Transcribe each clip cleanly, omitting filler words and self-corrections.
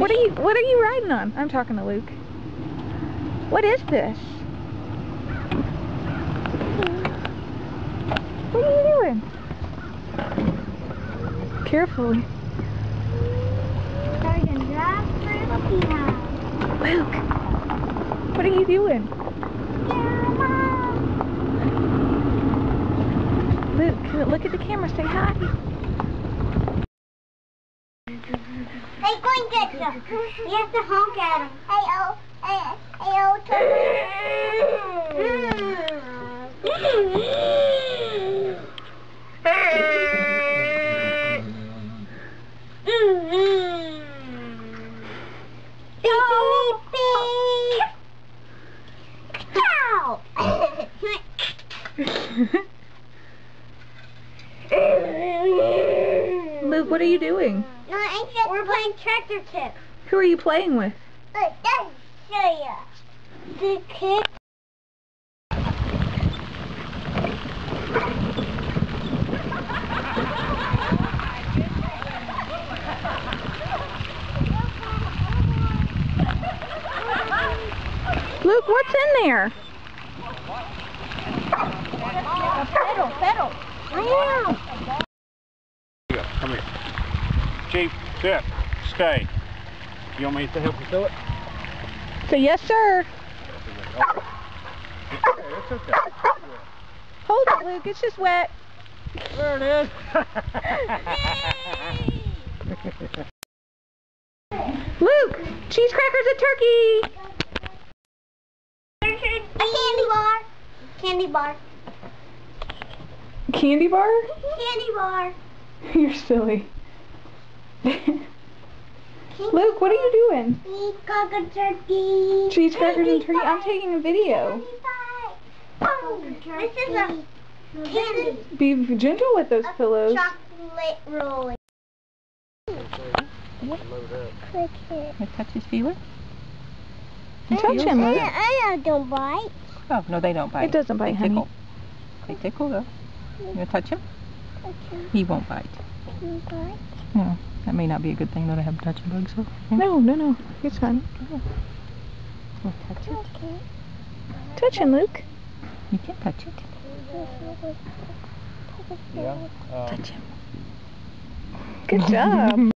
What are you riding on? I'm talking to Luke. What is this? What are you doing? Carefully. Luke, what are you doing? Luke, look at the camera, say hi. Hey, go and get them. You have to honk at them. Hey, Luke, what are you doing? We're playing tractor tip. Who are you playing with? Look, that's show ya. The kid. Luke, what's in there? A pedal. I Come here. Chief, sit. Stay. You want me to help you do it? Say yes, sir. It's okay. Hold it, Luke. It's just wet. There it is. Luke, cheese crackers and turkey. A candy bar. Candy bar. Candy bar? Candy bar. You're silly. Luke, what are you doing? Cheese cracker turkey. Cheese crackers and turkey? I'm taking a video. Oh, this is a candy. Be gentle with those pillows. Chocolate roll. Cricket. Touch his feeler? Touch him, Luke. I don't bite. Oh, no, they don't bite. It doesn't bite, They honey. tickle. They tickle, though. You want to touch him? He won't bite. No, that may not be a good thing, though, to have touching bugs, so. No. It's fine. We'll touch it. Touch him, Luke. You can touch it. Yeah. Touch him. Good job.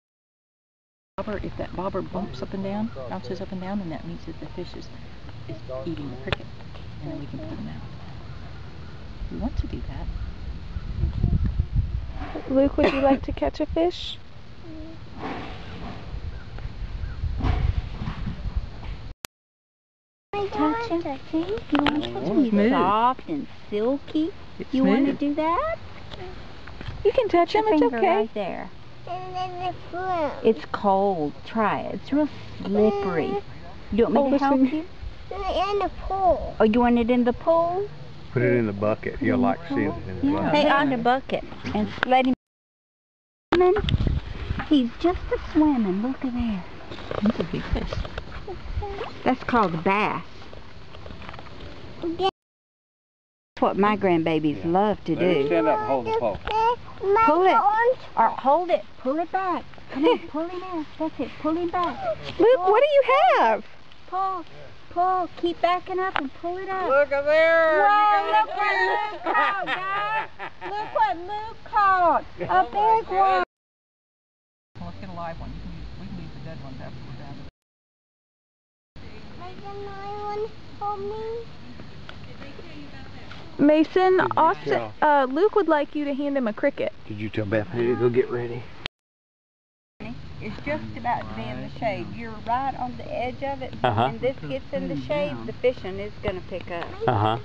If that bobber bumps up and down, bounces up and down, then that means that the fish is eating the cricket, and then we can put him out. We want to do that. Luke, would you like to catch a fish? Touch him. See? You want to touch him? He's Smooth. soft and silky. It's You want to smooth. do that? You can touch him, it's Finger okay. right there. And then the fruit. It's cold. Try it. It's real slippery. You want me Oh, to help listen. you? In the pool. Oh, you want it in the pool? Put it in the bucket. You'll like seeing it in the Yeah. bucket. Hey, on the bucket. And let him swimming. He's just a swimming. Look at there. He's a big fish. That's called a bass. That's what my grandbabies love to Let him do. stand up and hold the pole. Pull it. Or hold it. Pull it back. Come on, pull him in. That's it. Pull him back. Luke, what do you have? Pull. Pull. Keep backing up and pull it up. Look at there. Wow, look what Luke caught, guys. Look what Luke caught. A big one. Well, let's get a live one. We can leave the dead ones after we're done. Mason, you Austin, Luke would like you to hand him a cricket. Did you tell Bethany to go get ready? It's just about to be in the shade. You're right on the edge of it. Uh-huh. And this gets in the shade, the fishing is going to pick up. Uh-huh.